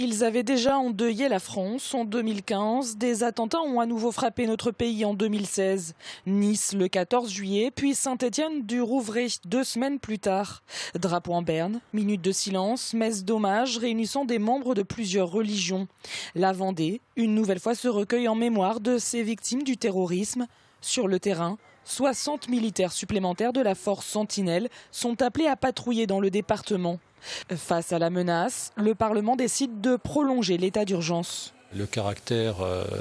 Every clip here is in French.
Ils avaient déjà endeuillé la France en 2015. Des attentats ont à nouveau frappé notre pays en 2016. Nice le 14 juillet, puis Saint-Étienne du Rouvray 2 semaines plus tard. Drapeau en berne, minute de silence, messe d'hommage réunissant des membres de plusieurs religions. La Vendée, une nouvelle fois, se recueille en mémoire de ces victimes du terrorisme. Sur le terrain, 60 militaires supplémentaires de la force Sentinelle sont appelés à patrouiller dans le département. Face à la menace, le Parlement décide de prolonger l'état d'urgence. Le caractère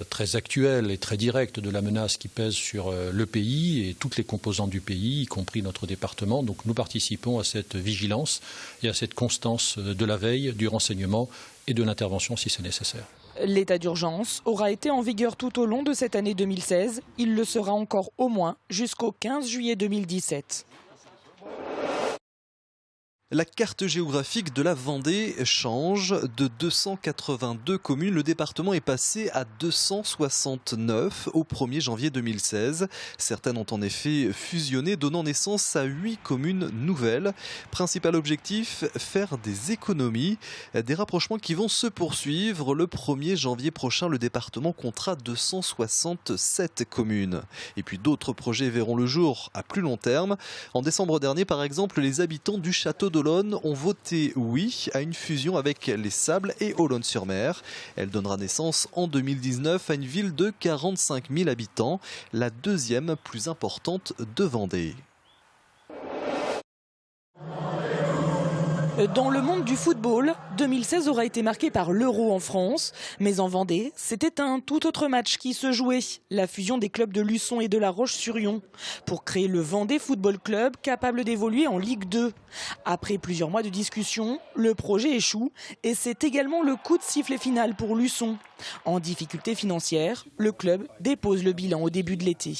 très actuel et très direct de la menace qui pèse sur le pays et toutes les composantes du pays, y compris notre département. Donc nous participons à cette vigilance et à cette constance de la veille, du renseignement et de l'intervention si c'est nécessaire. L'état d'urgence aura été en vigueur tout au long de cette année 2016. Il le sera encore au moins jusqu'au 15 juillet 2017. La carte géographique de la Vendée change. De 282 communes, le département est passé à 269 au 1er janvier 2016. Certaines ont en effet fusionné, donnant naissance à 8 communes nouvelles. Principal objectif, faire des économies. Des rapprochements qui vont se poursuivre. Le 1er janvier prochain, le département comptera 267 communes. Et puis d'autres projets verront le jour à plus long terme. En décembre dernier, par exemple, les habitants du château d'Olonne ont voté oui à une fusion avec les Sables et Olonne-sur-Mer. Elle donnera naissance en 2019 à une ville de 45 000 habitants, la deuxième plus importante de Vendée. Dans le monde du football, 2016 aura été marqué par l'Euro en France. Mais en Vendée, c'était un tout autre match qui se jouait. La fusion des clubs de Luçon et de La Roche-sur-Yon. Pour créer le Vendée Football Club, capable d'évoluer en Ligue 2. Après plusieurs mois de discussion, le projet échoue. Et c'est également le coup de sifflet final pour Luçon. En difficulté financière, le club dépose le bilan au début de l'été.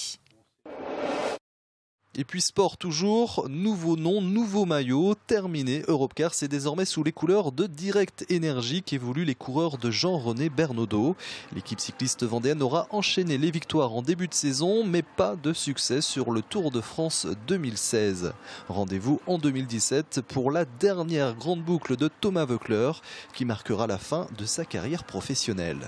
Et puis sport toujours, nouveau nom, nouveau maillot, terminé. Europcar, c'est désormais sous les couleurs de Direct Énergie qu'évoluent les coureurs de Jean-René Bernaudot. L'équipe cycliste vendéenne aura enchaîné les victoires en début de saison, mais pas de succès sur le Tour de France 2016. Rendez-vous en 2017 pour la dernière grande boucle de Thomas Voeckler qui marquera la fin de sa carrière professionnelle.